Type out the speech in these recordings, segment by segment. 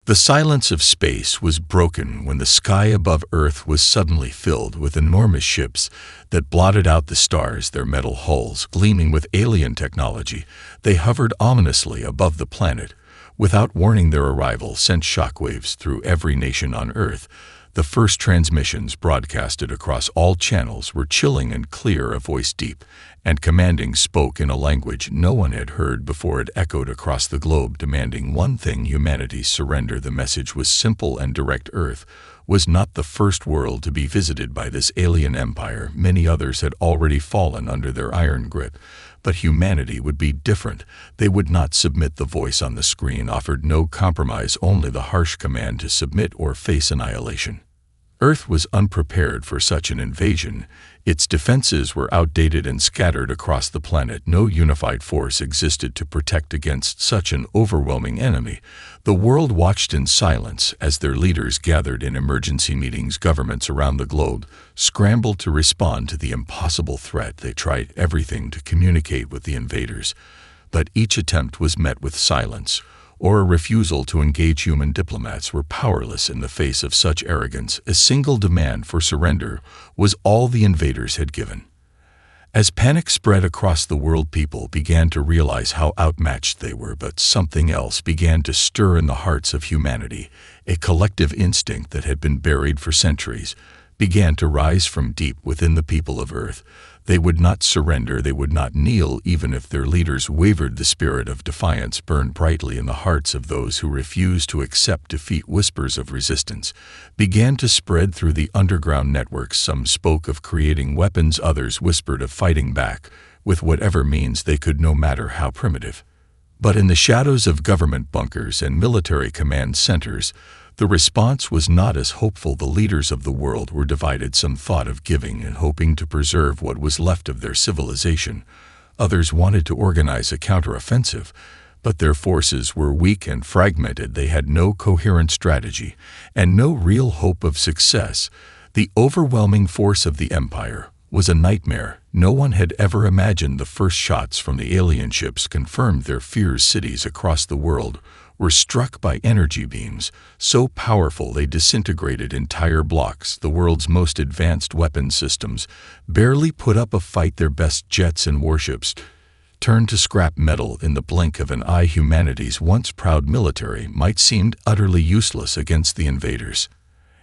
The silence of space was broken when the sky above Earth was suddenly filled with enormous ships that blotted out the stars, their metal hulls gleaming with alien technology. They hovered ominously above the planet. Without warning, their arrival sent shockwaves through every nation on Earth. The first transmissions broadcasted across all channels were chilling and clear, a voice deep and commanding spoke in a language no one had heard before. It echoed across the globe, demanding one thing: humanity's surrender. The message was simple and direct. Earth was not the first world to be visited by this alien empire. Many others had already fallen under their iron grip. But humanity would be different. They would not submit. The voice on the screen offered no compromise, only the harsh command to submit or face annihilation. Earth was unprepared for such an invasion. Its defenses were outdated and scattered across the planet. No unified force existed to protect against such an overwhelming enemy. The world watched in silence as their leaders gathered in emergency meetings. Governments around the globe scrambled to respond to the impossible threat. They tried everything to communicate with the invaders, but each attempt was met with silence or a refusal to engage. Human diplomats were powerless in the face of such arrogance. A single demand for surrender was all the invaders had given. As panic spread across the world, people began to realize how outmatched they were. But something else began to stir in the hearts of humanity. A collective instinct that had been buried for centuries began to rise from deep within the people of Earth. They would not surrender. They would not kneel, even if their leaders wavered. The spirit of defiance burned brightly in the hearts of those who refused to accept defeat. Whispers of resistance began to spread through the underground networks. Some spoke of creating weapons, others whispered of fighting back with whatever means they could, no matter how primitive. But in the shadows of government bunkers and military command centers, the response was not as hopeful. The leaders of the world were divided. Some thought of giving and hoping to preserve what was left of their civilization. Others wanted to organize a counteroffensive, but their forces were weak and fragmented. They had no coherent strategy and no real hope of success. The overwhelming force of the empire was a nightmare. No one had ever imagined. The first shots from the alien ships confirmed their fears. Cities across the world were struck by energy beams so powerful they disintegrated entire blocks. The world's most advanced weapon systems barely put up a fight. Their best jets and warships turned to scrap metal in the blink of an eye. Humanity's once proud military might seem utterly useless against the invaders.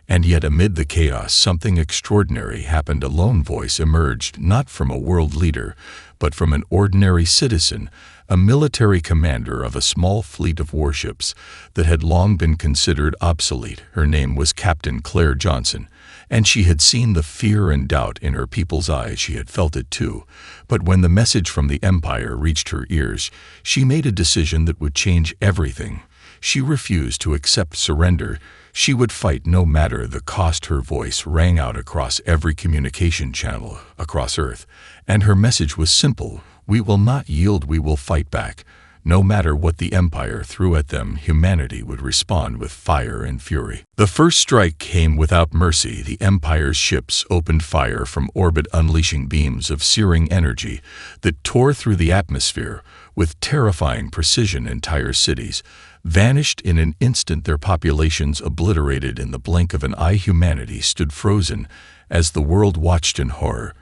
And yet, amid the chaos, something extraordinary happened. A lone voice emerged, not from a world leader, but from an ordinary citizen, a military commander of a small fleet of warships that had long been considered obsolete. Her name was Captain Claire Johnson, and she had seen the fear and doubt in her people's eyes. She had felt it too. But when the message from the Empire reached her ears, she made a decision that would change everything. She refused to accept surrender. She would fight no matter the cost. Her voice rang out across every communication channel across Earth, and her message was simple: we will not yield, we will fight back. No matter what the Empire threw at them, humanity would respond with fire and fury. The first strike came without mercy. The Empire's ships opened fire from orbit, unleashing beams of searing energy that tore through the atmosphere with terrifying precision. Entire cities vanished in an instant, their populations obliterated in the blink of an eye. Humanity stood frozen as the world watched in horror.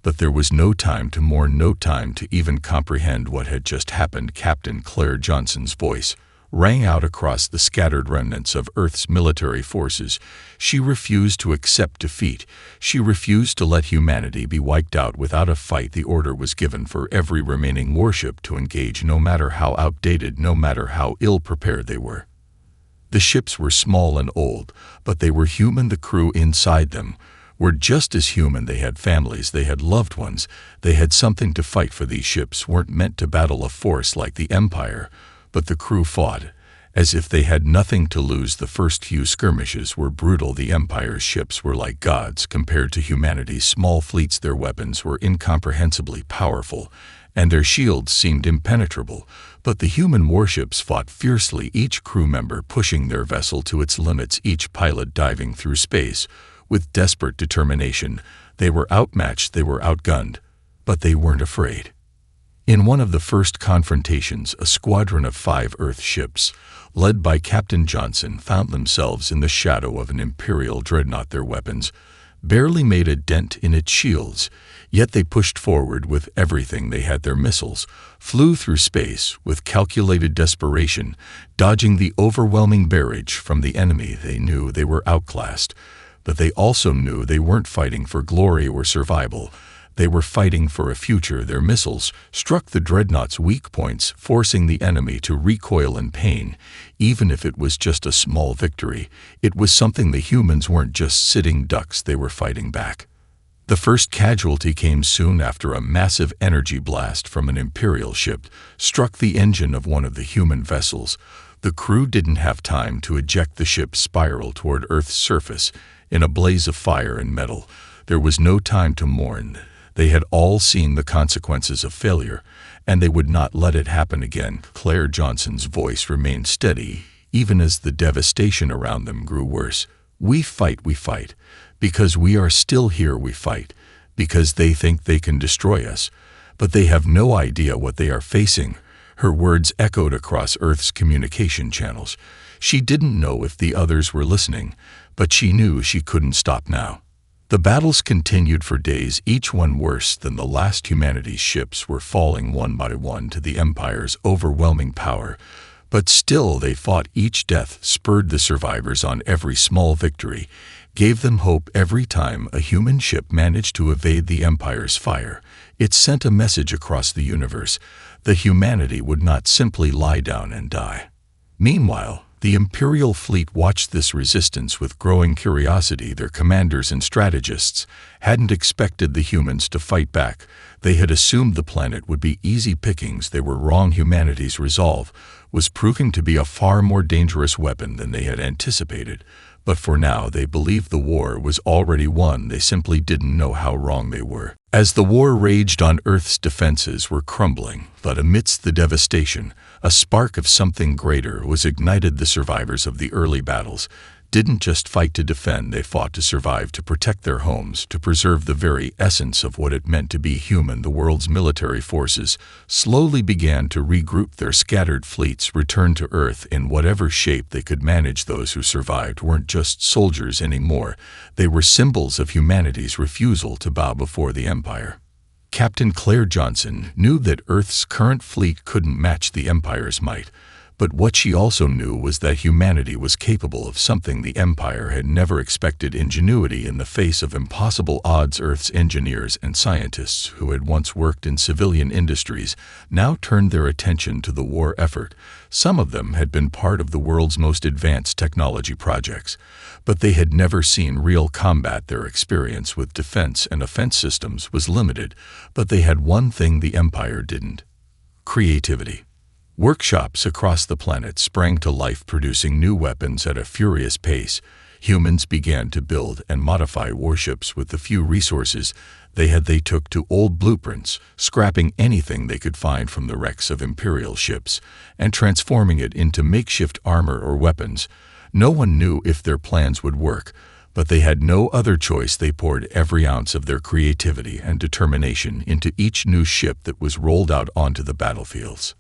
But there was no time to mourn, no time to even comprehend what had just happened. Captain Claire Johnson's voice rang out across the scattered remnants of Earth's military forces. She refused to accept defeat. She refused to let humanity be wiped out without a fight. The order was given for every remaining warship to engage, no matter how outdated, no matter how ill-prepared they were. The ships were small and old, but they were human. The crew inside them were just as human. They had families, they had loved ones, they had something to fight for. These ships weren't meant to battle a force like the Empire, but the crew fought as if they had nothing to lose. The first few skirmishes were brutal. The Empire's ships were like gods compared to humanity's small fleets. Their weapons were incomprehensibly powerful, and their shields seemed impenetrable. But the human warships fought fiercely, each crew member pushing their vessel to its limits, each pilot diving through space with desperate determination. They were outmatched, they were outgunned, but they weren't afraid. In one of the first confrontations, a squadron of 5 Earth ships, led by Captain Johnson, found themselves in the shadow of an Imperial dreadnought. Their weapons barely made a dent in its shields, yet they pushed forward with everything they had. Their missiles flew through space with calculated desperation, dodging the overwhelming barrage from the enemy. They knew they were outclassed, but they also knew they weren't fighting for glory or survival. They were fighting for a future. Their missiles struck the dreadnought's weak points, forcing the enemy to recoil in pain. Even if it was just a small victory, it was something. The humans weren't just sitting ducks, they were fighting back. The first casualty came soon after a massive energy blast from an Imperial ship struck the engine of one of the human vessels. The crew didn't have time to eject. The ship spiraled toward Earth's surface in a blaze of fire and metal. There was no time to mourn. They had all seen the consequences of failure, and they would not let it happen again. Claire Johnson's voice remained steady, even as the devastation around them grew worse. We fight, because we are still here. We fight, because they think they can destroy us, but they have no idea what they are facing. Her words echoed across Earth's communication channels. She didn't know if the others were listening, but she knew she couldn't stop now. The battles continued for days, each one worse than the last. Humanity's ships were falling one by one to the Empire's overwhelming power, but still they fought. Each death spurred the survivors on. Every small victory gave them hope. Every time a human ship managed to evade the Empire's fire, it sent a message across the universe that humanity would not simply lie down and die. Meanwhile, the Imperial fleet watched this resistance with growing curiosity. Their commanders and strategists hadn't expected the humans to fight back. They had assumed the planet would be easy pickings. They were wrong. Humanity's resolve was proving to be a far more dangerous weapon than they had anticipated. But for now, they believed the war was already won. They simply didn't know how wrong they were. As the war raged on, Earth's defenses were crumbling, but amidst the devastation, a spark of something greater was ignited. The survivors of the early battles didn't just fight to defend, they fought to survive, to protect their homes, to preserve the very essence of what it meant to be human. The world's military forces slowly began to regroup. Their scattered fleets returned to Earth in whatever shape they could manage. Those who survived weren't just soldiers anymore. They were symbols of humanity's refusal to bow before the Empire. Captain Claire Johnson knew that Earth's current fleet couldn't match the Empire's might, but what she also knew was that humanity was capable of something the Empire had never expected: ingenuity in the face of impossible odds. Earth's engineers and scientists, who had once worked in civilian industries, now turned their attention to the war effort. Some of them had been part of the world's most advanced technology projects, but they had never seen real combat. Their experience with defense and offense systems was limited, but they had one thing the Empire didn't: creativity. Workshops across the planet sprang to life, producing new weapons at a furious pace. Humans began to build and modify warships with the few resources they had. They took to old blueprints, scrapping anything they could find from the wrecks of Imperial ships, and transforming it into makeshift armor or weapons. No one knew if their plans would work, but they had no other choice. They poured every ounce of their creativity and determination into each new ship that was rolled out onto the battlefields.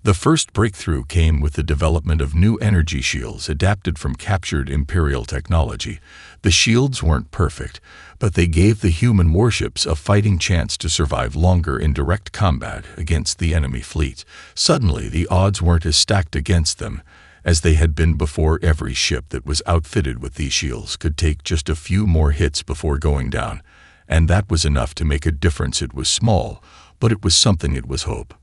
The first breakthrough came with the development of new energy shields adapted from captured Imperial technology. The shields weren't perfect, but they gave the human warships a fighting chance to survive longer in direct combat against the enemy fleet. Suddenly, the odds weren't as stacked against them as they had been before. Every ship that was outfitted with these shields could take just a few more hits before going down, and that was enough to make a difference. It was small, but it was something. It was hope.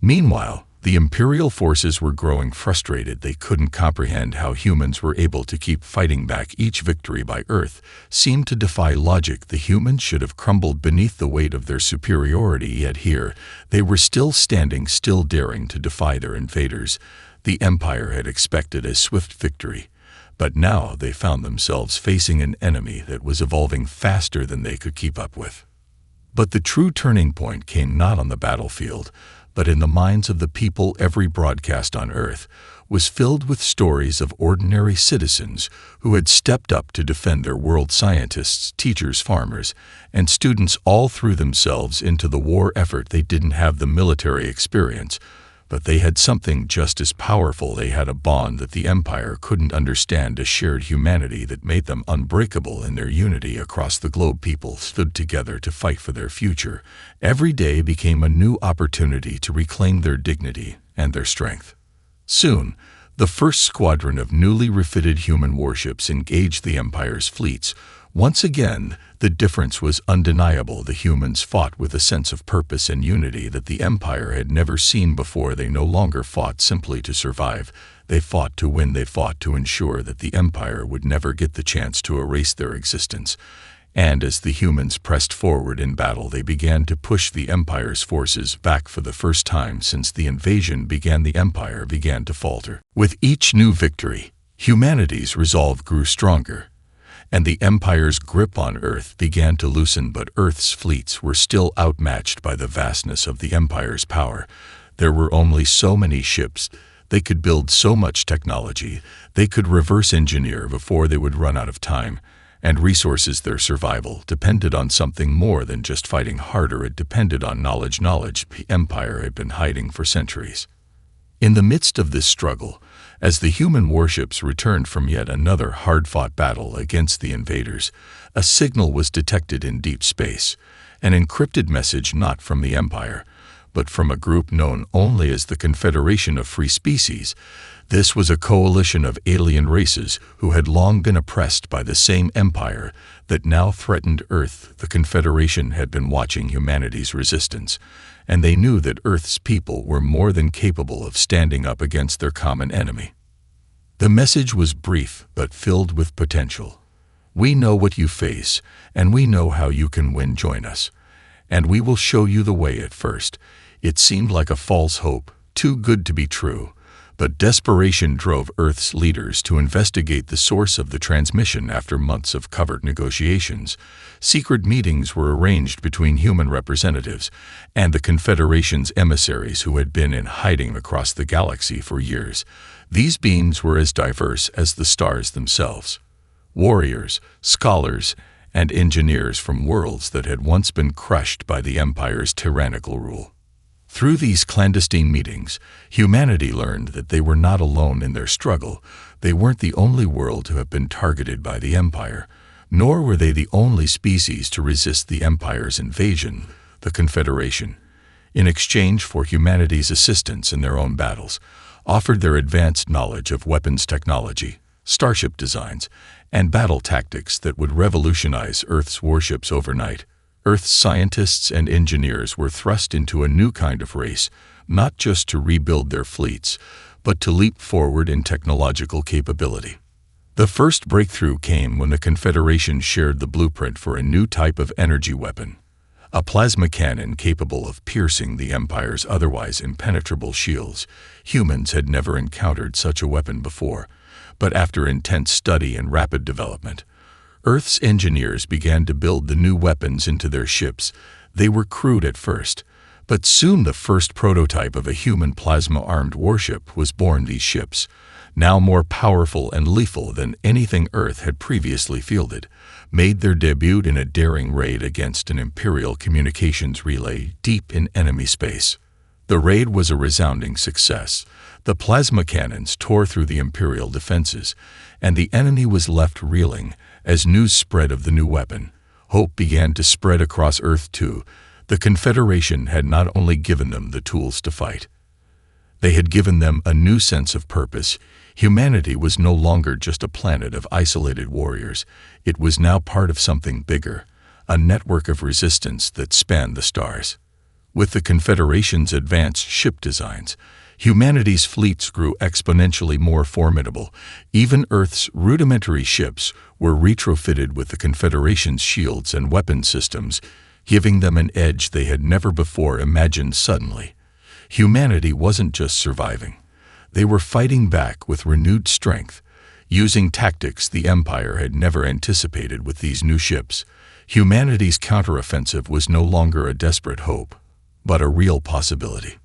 Meanwhile, the Imperial forces were growing frustrated. They couldn't comprehend how humans were able to keep fighting back. Each victory by Earth seemed to defy logic. The humans should have crumbled beneath the weight of their superiority, yet here they were still standing, still daring to defy their invaders. The Empire had expected a swift victory, but now they found themselves facing an enemy that was evolving faster than they could keep up with. But the true turning point came not on the battlefield, but in the minds of the people. Every broadcast on Earth was filled with stories of ordinary citizens who had stepped up to defend their world: scientists, teachers, farmers, and students all threw themselves into the war effort. They didn't have the military experience, but they had something just as powerful. They had a bond that the Empire couldn't understand, a shared humanity that made them unbreakable in their unity across the globe. People stood together to fight for their future. Every day became a new opportunity to reclaim their dignity and their strength. Soon, the first squadron of newly refitted human warships engaged the Empire's fleets. Once again, the difference was undeniable. The humans fought with a sense of purpose and unity that the Empire had never seen before. They no longer fought simply to survive. They fought to win. They fought to ensure that the Empire would never get the chance to erase their existence. And as the humans pressed forward in battle, they began to push the Empire's forces back. For the first time since the invasion began, the Empire began to falter. With each new victory, humanity's resolve grew stronger, and the Empire's grip on Earth began to loosen. But Earth's fleets were still outmatched by the vastness of the Empire's power. There were only so many ships. They could build so much technology. They could reverse engineer before they would run out of time and resources. Their survival depended on something more than just fighting harder. It depended on knowledge. Knowledge the Empire had been hiding for centuries. In the midst of this struggle, as the human warships returned from yet another hard-fought battle against the invaders, a signal was detected in deep space, an encrypted message not from the Empire, but from a group known only as the Confederation of Free Species. This was a coalition of alien races who had long been oppressed by the same empire that now threatened Earth. The Confederation had been watching humanity's resistance, and they knew that Earth's people were more than capable of standing up against their common enemy. The message was brief but filled with potential. We know what you face, and we know how you can win. Join us, and we will show you the way. At first, it seemed like a false hope, too good to be true, but desperation drove Earth's leaders to investigate the source of the transmission. After months of covert negotiations, secret meetings were arranged between human representatives and the Confederation's emissaries who had been in hiding across the galaxy for years. These beings were as diverse as the stars themselves: warriors, scholars, and engineers from worlds that had once been crushed by the Empire's tyrannical rule. Through these clandestine meetings, humanity learned that they were not alone in their struggle. They weren't the only world to have been targeted by the Empire, nor were they the only species to resist the Empire's invasion. The Confederation, in exchange for humanity's assistance in their own battles, offered their advanced knowledge of weapons technology, starship designs, and battle tactics that would revolutionize Earth's warships overnight. Earth's scientists and engineers were thrust into a new kind of race, not just to rebuild their fleets, but to leap forward in technological capability. The first breakthrough came when the Confederation shared the blueprint for a new type of energy weapon, a plasma cannon capable of piercing the Empire's otherwise impenetrable shields. Humans had never encountered such a weapon before, but after intense study and rapid development, Earth's engineers began to build the new weapons into their ships. They were crude at first, but soon the first prototype of a human plasma-armed warship was born. These ships, now more powerful and lethal than anything Earth had previously fielded, made their debut in a daring raid against an Imperial communications relay deep in enemy space. The raid was a resounding success. The plasma cannons tore through the Imperial defenses, and the enemy was left reeling. As news spread of the new weapon, hope began to spread across Earth too. The Confederation had not only given them the tools to fight, they had given them a new sense of purpose. Humanity was no longer just a planet of isolated warriors. It was now part of something bigger, a network of resistance that spanned the stars. With the Confederation's advanced ship designs, humanity's fleets grew exponentially more formidable. Even Earth's rudimentary ships were retrofitted with the Confederation's shields and weapon systems, giving them an edge they had never before imagined. Suddenly, humanity wasn't just surviving. They were fighting back with renewed strength, using tactics the Empire had never anticipated. With these new ships, humanity's counteroffensive was no longer a desperate hope, but a real possibility.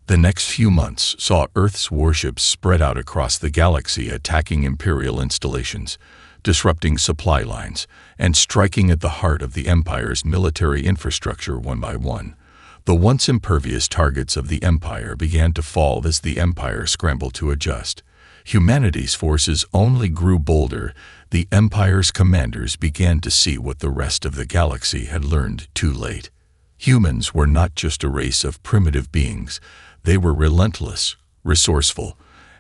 The next few months saw Earth's warships spread out across the galaxy, attacking Imperial installations, disrupting supply lines, and striking at the heart of the Empire's military infrastructure one by one. The once impervious targets of the Empire began to fall as the Empire scrambled to adjust. Humanity's forces only grew bolder. The Empire's commanders began to see what the rest of the galaxy had learned too late. Humans were not just a race of primitive beings. They were relentless, resourceful,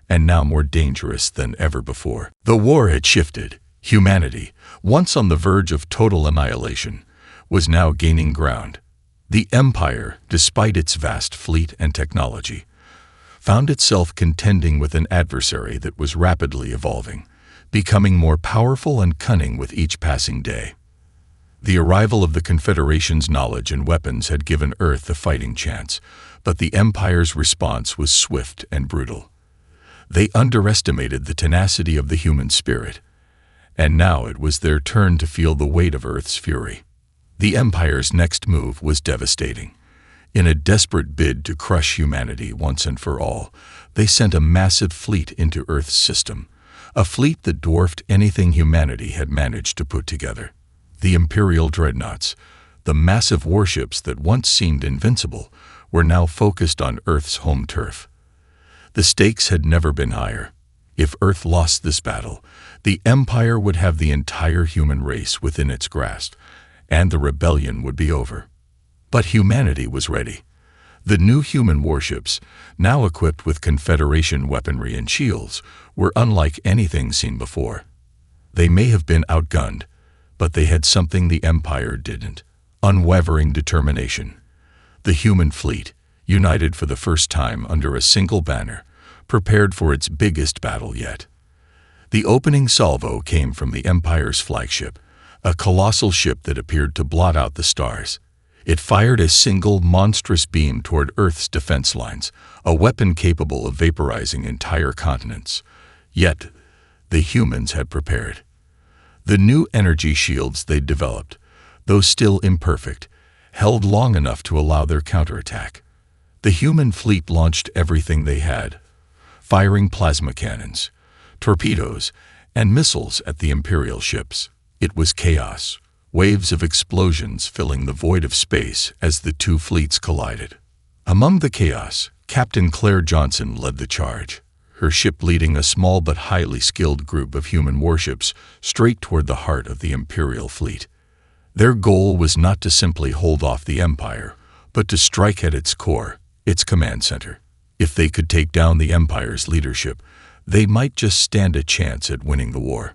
and now more dangerous than ever before. The war had shifted. Humanity, once on the verge of total annihilation, was now gaining ground. The Empire, despite its vast fleet and technology, found itself contending with an adversary that was rapidly evolving, becoming more powerful and cunning with each passing day. The arrival of the Confederation's knowledge and weapons had given Earth a fighting chance, but the Empire's response was swift and brutal. They underestimated the tenacity of the human spirit, and now it was their turn to feel the weight of Earth's fury. The Empire's next move was devastating. In a desperate bid to crush humanity once and for all, they sent a massive fleet into Earth's system, a fleet that dwarfed anything humanity had managed to put together. The Imperial dreadnoughts, the massive warships that once seemed invincible, were now focused on Earth's home turf. The stakes had never been higher. If Earth lost this battle, the Empire would have the entire human race within its grasp, and the rebellion would be over. But humanity was ready. The new human warships, now equipped with Confederation weaponry and shields, were unlike anything seen before. They may have been outgunned, but they had something the Empire didn't: unwavering determination. The human fleet, united for the first time under a single banner, prepared for its biggest battle yet. The opening salvo came from the Empire's flagship, a colossal ship that appeared to blot out the stars. It fired a single monstrous beam toward Earth's defense lines, a weapon capable of vaporizing entire continents. Yet, the humans had prepared. The new energy shields they'd developed, though still imperfect, held long enough to allow their counterattack. The human fleet launched everything they had, firing plasma cannons, torpedoes, and missiles at the Imperial ships. It was chaos, waves of explosions filling the void of space as the two fleets collided. Among the chaos, Captain Claire Johnson led the charge, her ship leading a small but highly skilled group of human warships straight toward the heart of the Imperial fleet. Their goal was not to simply hold off the Empire, but to strike at its core, its command center. If they could take down the Empire's leadership, they might just stand a chance at winning the war.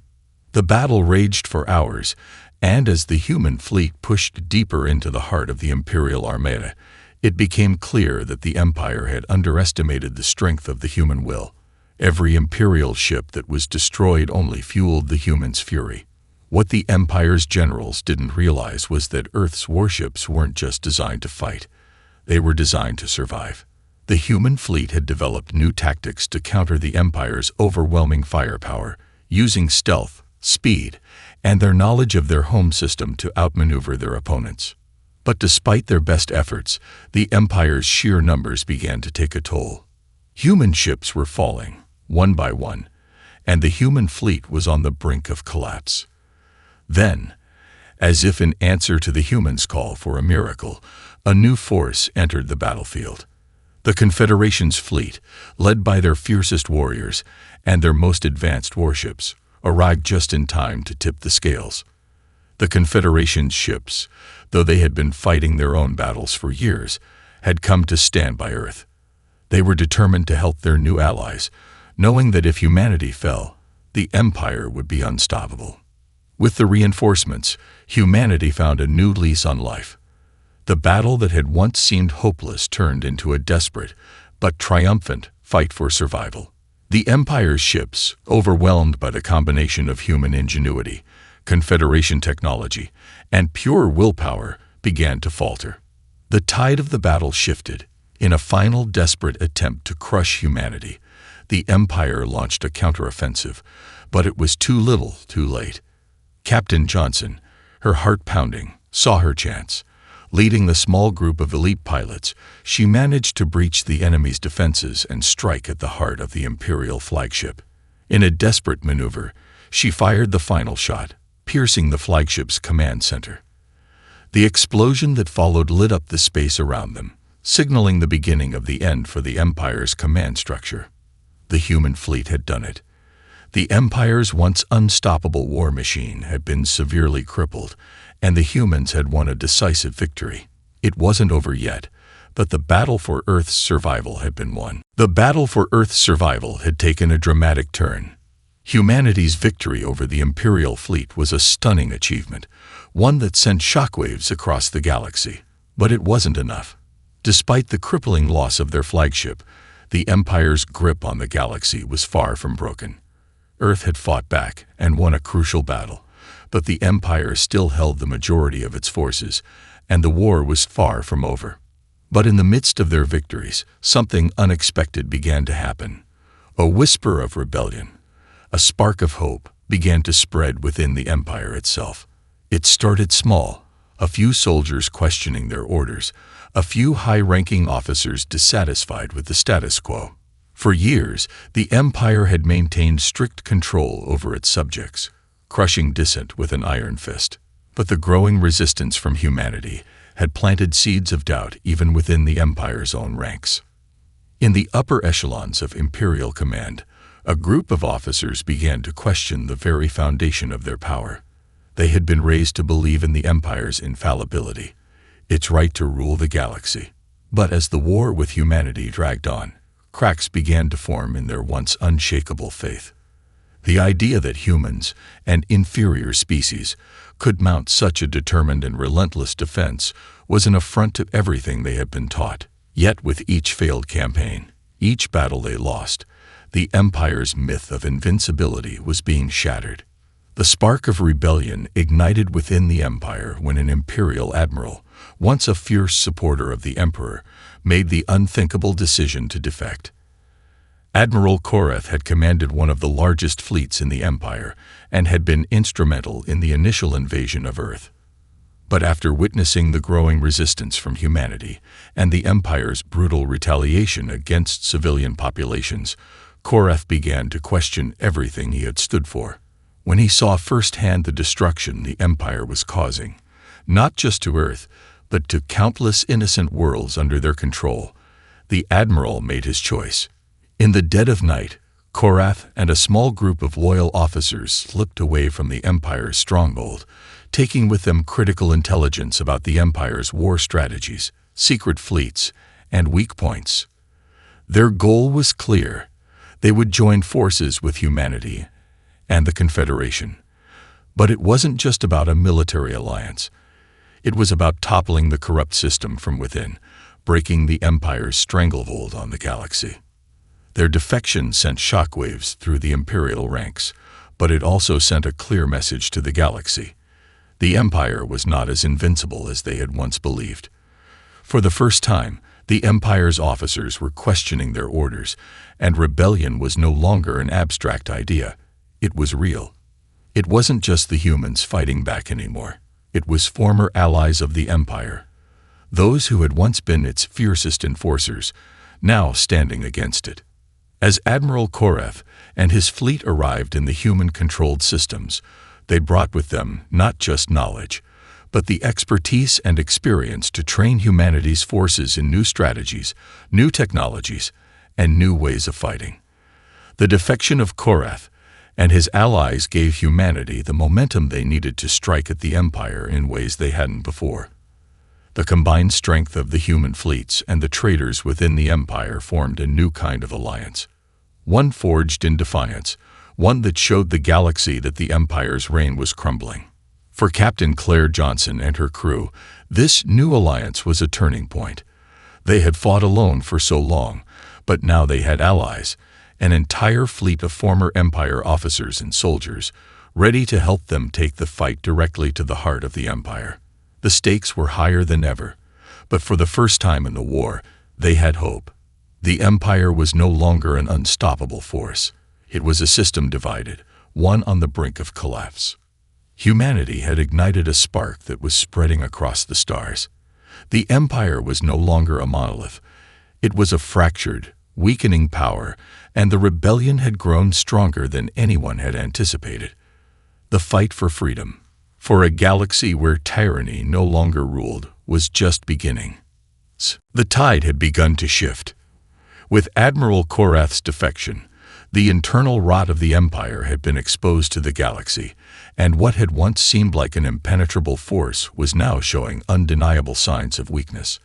The battle raged for hours, and as the human fleet pushed deeper into the heart of the Imperial Armada, it became clear that the Empire had underestimated the strength of the human will. Every Imperial ship that was destroyed only fueled the humans' fury. What the Empire's generals didn't realize was that Earth's warships weren't just designed to fight. They were designed to survive. The human fleet had developed new tactics to counter the Empire's overwhelming firepower, using stealth, speed, and their knowledge of their home system to outmaneuver their opponents. But despite their best efforts, the Empire's sheer numbers began to take a toll. Human ships were falling, one by one, and the human fleet was on the brink of collapse. Then, as if in answer to the humans' call for a miracle, a new force entered the battlefield. The Confederation's fleet, led by their fiercest warriors and their most advanced warships, arrived just in time to tip the scales. The Confederation's ships, though they had been fighting their own battles for years, had come to stand by Earth. They were determined to help their new allies, knowing that if humanity fell, the Empire would be unstoppable. With the reinforcements, humanity found a new lease on life. The battle that had once seemed hopeless turned into a desperate, but triumphant, fight for survival. The Empire's ships, overwhelmed by the combination of human ingenuity, Confederation technology, and pure willpower, began to falter. The tide of the battle shifted. In a final desperate attempt to crush humanity, the Empire launched a counteroffensive, but it was too little, too late. Captain Johnson, her heart pounding, saw her chance. Leading the small group of elite pilots, she managed to breach the enemy's defenses and strike at the heart of the Imperial flagship. In a desperate maneuver, she fired the final shot, piercing the flagship's command center. The explosion that followed lit up the space around them, signaling the beginning of the end for the Empire's command structure. The human fleet had done it. The Empire's once unstoppable war machine had been severely crippled, and the humans had won a decisive victory. It wasn't over yet, but the battle for Earth's survival had been won. The battle for Earth's survival had taken a dramatic turn. Humanity's victory over the Imperial fleet was a stunning achievement, one that sent shockwaves across the galaxy. But it wasn't enough. Despite the crippling loss of their flagship, the Empire's grip on the galaxy was far from broken. Earth had fought back and won a crucial battle, but the Empire still held the majority of its forces, and the war was far from over. But in the midst of their victories, something unexpected began to happen. A whisper of rebellion, a spark of hope, began to spread within the Empire itself. It started small, a few soldiers questioning their orders, a few high-ranking officers dissatisfied with the status quo. For years, the Empire had maintained strict control over its subjects, crushing dissent with an iron fist. But the growing resistance from humanity had planted seeds of doubt even within the Empire's own ranks. In the upper echelons of Imperial command, a group of officers began to question the very foundation of their power. They had been raised to believe in the Empire's infallibility, its right to rule the galaxy. But as the war with humanity dragged on, cracks began to form in their once unshakable faith. The idea that humans, an inferior species, could mount such a determined and relentless defense was an affront to everything they had been taught. Yet with each failed campaign, each battle they lost, the Empire's myth of invincibility was being shattered. The spark of rebellion ignited within the Empire when an Imperial admiral, once a fierce supporter of the Emperor, made the unthinkable decision to defect. Admiral Koreth had commanded one of the largest fleets in the Empire and had been instrumental in the initial invasion of Earth. But after witnessing the growing resistance from humanity and the Empire's brutal retaliation against civilian populations, Koreth began to question everything he had stood for. When he saw firsthand the destruction the Empire was causing, not just to Earth, but to countless innocent worlds under their control, the Admiral made his choice. In the dead of night, Korath and a small group of loyal officers slipped away from the Empire's stronghold, taking with them critical intelligence about the Empire's war strategies, secret fleets, and weak points. Their goal was clear. They would join forces with humanity and the Confederation. But it wasn't just about a military alliance. It was about toppling the corrupt system from within, breaking the Empire's stranglehold on the galaxy. Their defection sent shockwaves through the Imperial ranks, but it also sent a clear message to the galaxy. The Empire was not as invincible as they had once believed. For the first time, the Empire's officers were questioning their orders, and rebellion was no longer an abstract idea. It was real. It wasn't just the humans fighting back anymore. It was former allies of the Empire, those who had once been its fiercest enforcers, now standing against it. As Admiral Koreth and his fleet arrived in the human-controlled systems, they brought with them not just knowledge, but the expertise and experience to train humanity's forces in new strategies, new technologies, and new ways of fighting. The defection of Koreth and his allies gave humanity the momentum they needed to strike at the Empire in ways they hadn't before. The combined strength of the human fleets and the traders within the Empire formed a new kind of alliance. One forged in defiance, one that showed the galaxy that the Empire's reign was crumbling. For Captain Claire Johnson and her crew, this new alliance was a turning point. They had fought alone for so long, but now they had allies, an entire fleet of former Empire officers and soldiers, ready to help them take the fight directly to the heart of the Empire. The stakes were higher than ever, but for the first time in the war, they had hope. The Empire was no longer an unstoppable force. It was a system divided, one on the brink of collapse. Humanity had ignited a spark that was spreading across the stars. The Empire was no longer a monolith. It was a fractured, weakening power, and the rebellion had grown stronger than anyone had anticipated. The fight for freedom, for a galaxy where tyranny no longer ruled, was just beginning. The tide had begun to shift. With Admiral Korath's defection, the internal rot of the Empire had been exposed to the galaxy, and what had once seemed like an impenetrable force was now showing undeniable signs of weakness.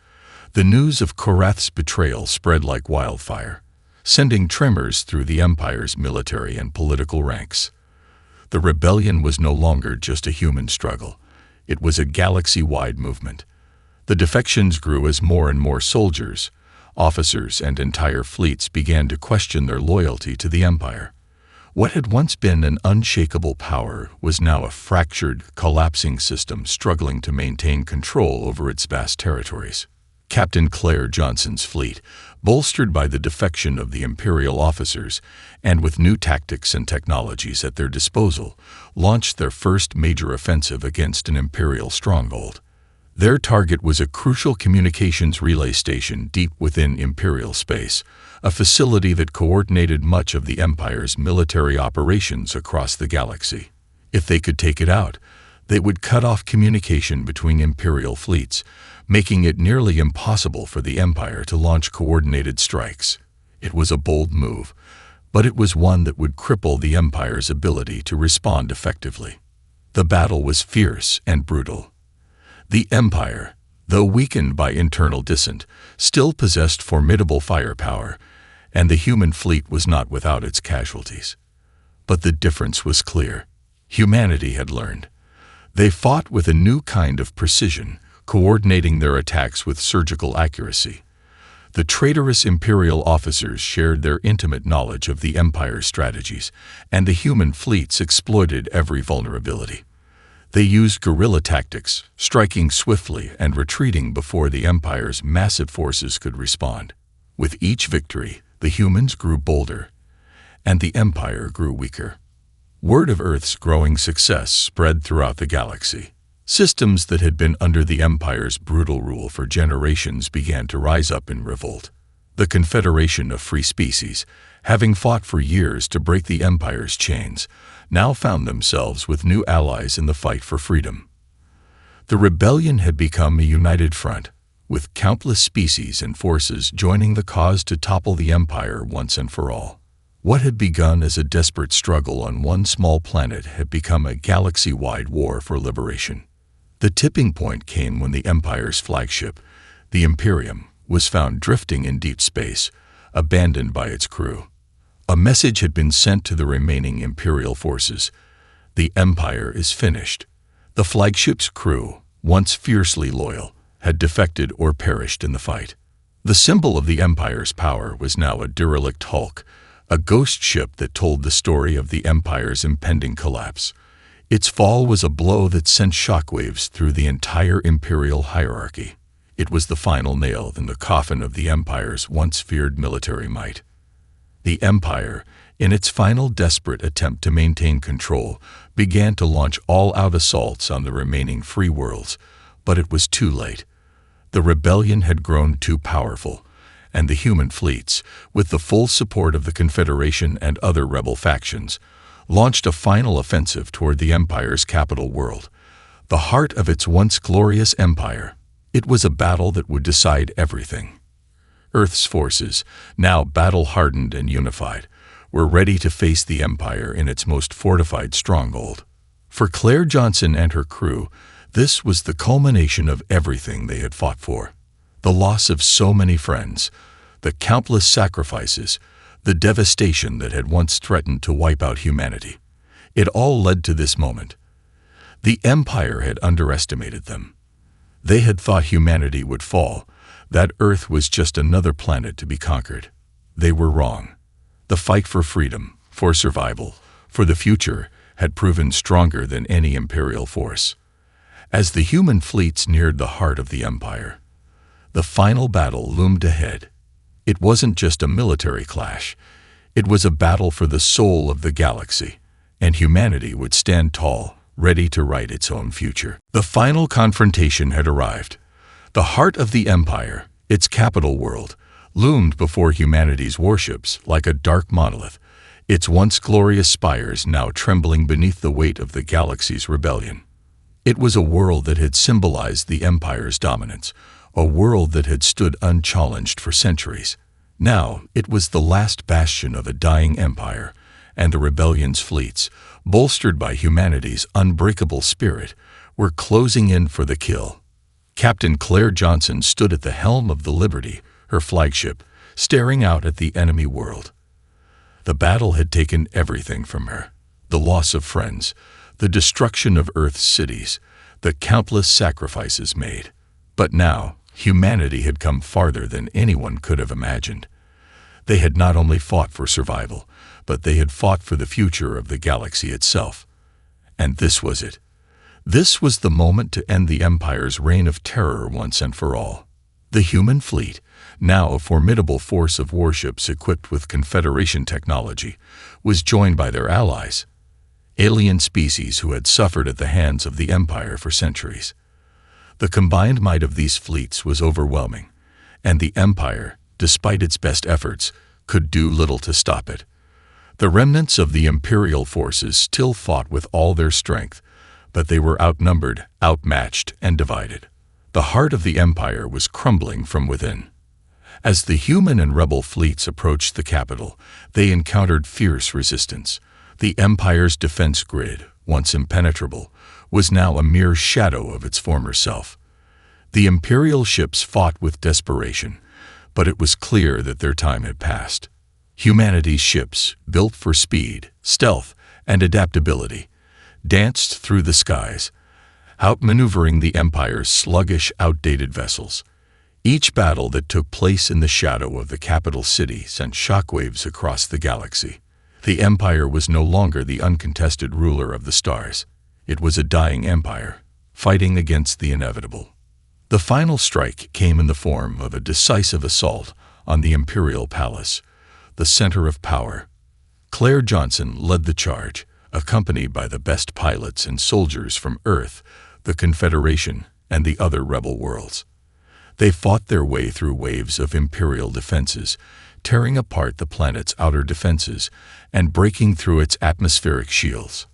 The news of Korath's betrayal spread like wildfire, sending tremors through the Empire's military and political ranks. The rebellion was no longer just a human struggle. It was a galaxy-wide movement. The defections grew as more and more soldiers, officers, and entire fleets began to question their loyalty to the Empire. What had once been an unshakable power was now a fractured, collapsing system struggling to maintain control over its vast territories. Captain Claire Johnson's fleet, bolstered by the defection of the Imperial officers and with new tactics and technologies at their disposal, launched their first major offensive against an Imperial stronghold. Their target was a crucial communications relay station deep within Imperial space, a facility that coordinated much of the Empire's military operations across the galaxy. If they could take it out, they would cut off communication between Imperial fleets, making it nearly impossible for the Empire to launch coordinated strikes. It was a bold move, but it was one that would cripple the Empire's ability to respond effectively. The battle was fierce and brutal. The Empire, though weakened by internal dissent, still possessed formidable firepower, and the human fleet was not without its casualties. But the difference was clear. Humanity had learned. They fought with a new kind of precision, coordinating their attacks with surgical accuracy. The traitorous Imperial officers shared their intimate knowledge of the Empire's strategies, and the human fleets exploited every vulnerability. They used guerrilla tactics, striking swiftly and retreating before the Empire's massive forces could respond. With each victory, the humans grew bolder, and the Empire grew weaker. Word of Earth's growing success spread throughout the galaxy. Systems that had been under the Empire's brutal rule for generations began to rise up in revolt. The Confederation of Free Species, having fought for years to break the Empire's chains, now found themselves with new allies in the fight for freedom. The rebellion had become a united front, with countless species and forces joining the cause to topple the Empire once and for all. What had begun as a desperate struggle on one small planet had become a galaxy-wide war for liberation. The tipping point came when the Empire's flagship, the Imperium, was found drifting in deep space, abandoned by its crew. A message had been sent to the remaining Imperial forces. The Empire is finished. The flagship's crew, once fiercely loyal, had defected or perished in the fight. The symbol of the Empire's power was now a derelict hulk, a ghost ship that told the story of the Empire's impending collapse. Its fall was a blow that sent shockwaves through the entire Imperial hierarchy. It was the final nail in the coffin of the Empire's once feared military might. The Empire, in its final desperate attempt to maintain control, began to launch all-out assaults on the remaining free worlds, but it was too late. The rebellion had grown too powerful, and the human fleets, with the full support of the Confederation and other rebel factions, launched a final offensive toward the Empire's capital world, the heart of its once glorious empire. It was a battle that would decide everything. Earth's forces, now battle-hardened and unified, were ready to face the Empire in its most fortified stronghold. For Claire Johnson and her crew, this was the culmination of everything they had fought for. The loss of so many friends, the countless sacrifices, the devastation that had once threatened to wipe out humanity. It all led to this moment. The Empire had underestimated them. They had thought humanity would fall, that Earth was just another planet to be conquered. They were wrong. The fight for freedom, for survival, for the future had proven stronger than any Imperial force. As the human fleets neared the heart of the Empire, the final battle loomed ahead. It wasn't just a military clash. It was a battle for the soul of the galaxy, and humanity would stand tall, ready to write its own future. The final confrontation had arrived. The heart of the Empire, its capital world, loomed before humanity's warships like a dark monolith, its once glorious spires now trembling beneath the weight of the galaxy's rebellion. It was a world that had symbolized the Empire's dominance, a world that had stood unchallenged for centuries. Now it was the last bastion of a dying empire, and the rebellion's fleets, bolstered by humanity's unbreakable spirit, were closing in for the kill. Captain Claire Johnson stood at the helm of the Liberty, her flagship, staring out at the enemy world. The battle had taken everything from her: the loss of friends, the destruction of Earth's cities, the countless sacrifices made. But now, humanity had come farther than anyone could have imagined. They had not only fought for survival, but they had fought for the future of the galaxy itself. And this was it. This was the moment to end the Empire's reign of terror once and for all. The human fleet, now a formidable force of warships equipped with Confederation technology, was joined by their allies, alien species who had suffered at the hands of the Empire for centuries. The combined might of these fleets was overwhelming, and the Empire, despite its best efforts, could do little to stop it. The remnants of the Imperial forces still fought with all their strength, but they were outnumbered, outmatched, and divided. The heart of the Empire was crumbling from within. As the human and rebel fleets approached the capital, they encountered fierce resistance. The Empire's defense grid, once impenetrable, was now a mere shadow of its former self. The Imperial ships fought with desperation, but it was clear that their time had passed. Humanity's ships, built for speed, stealth, and adaptability, danced through the skies, outmaneuvering the Empire's sluggish, outdated vessels. Each battle that took place in the shadow of the capital city sent shockwaves across the galaxy. The Empire was no longer the uncontested ruler of the stars. It was a dying empire, fighting against the inevitable. The final strike came in the form of a decisive assault on the Imperial Palace, the center of power. Claire Johnson led the charge, accompanied by the best pilots and soldiers from Earth, the Confederation, and the other rebel worlds. They fought their way through waves of Imperial defenses, tearing apart the planet's outer defenses and breaking through its atmospheric shields.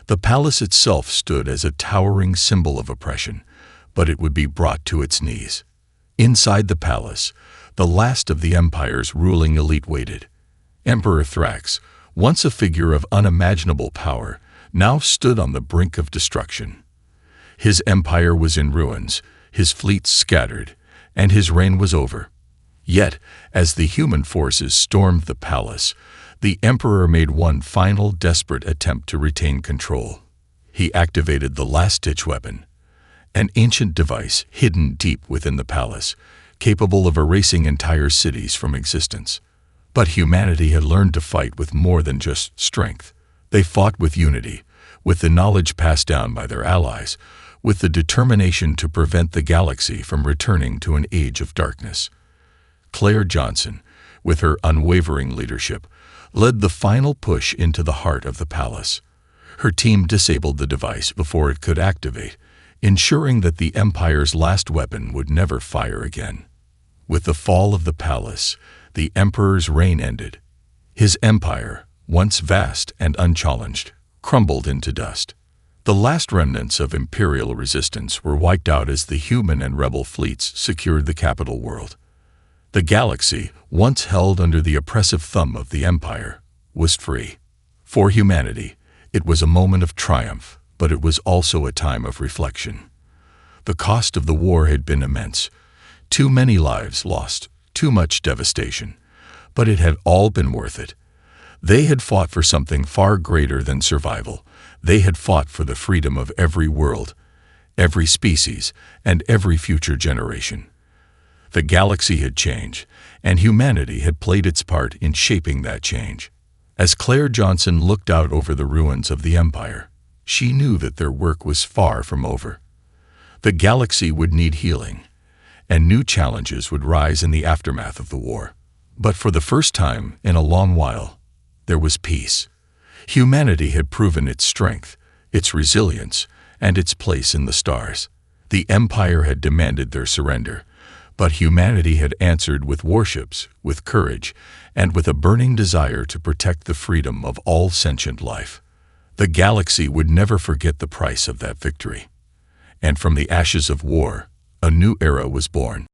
The palace itself stood as a towering symbol of oppression, but it would be brought to its knees. Inside the palace, the last of the Empire's ruling elite waited. Emperor Thrax, once a figure of unimaginable power, now stood on the brink of destruction. His empire was in ruins, his fleets scattered, and his reign was over. Yet, as the human forces stormed the palace, the Emperor made one final desperate attempt to retain control. He activated the last-ditch weapon, an ancient device hidden deep within the palace, capable of erasing entire cities from existence. But humanity had learned to fight with more than just strength. They fought with unity, with the knowledge passed down by their allies, with the determination to prevent the galaxy from returning to an age of darkness. Claire Johnson, with her unwavering leadership, led the final push into the heart of the palace. Her team disabled the device before it could activate, ensuring that the Empire's last weapon would never fire again. With the fall of the palace, the Emperor's reign ended. His empire, once vast and unchallenged, crumbled into dust. The last remnants of Imperial resistance were wiped out as the human and rebel fleets secured the capital world. The galaxy, once held under the oppressive thumb of the Empire, was free. For humanity, it was a moment of triumph, but it was also a time of reflection. The cost of the war had been immense. Too many lives lost, too much devastation. But it had all been worth it. They had fought for something far greater than survival. They had fought for the freedom of every world, every species, and every future generation. The galaxy had changed, and humanity had played its part in shaping that change. As Claire Johnson looked out over the ruins of the Empire, she knew that their work was far from over. The galaxy would need healing, and new challenges would rise in the aftermath of the war. But for the first time in a long while, there was peace. Humanity had proven its strength, its resilience, and its place in the stars. The Empire had demanded their surrender, but humanity had answered with warships, with courage, and with a burning desire to protect the freedom of all sentient life. The galaxy would never forget the price of that victory. And from the ashes of war, a new era was born.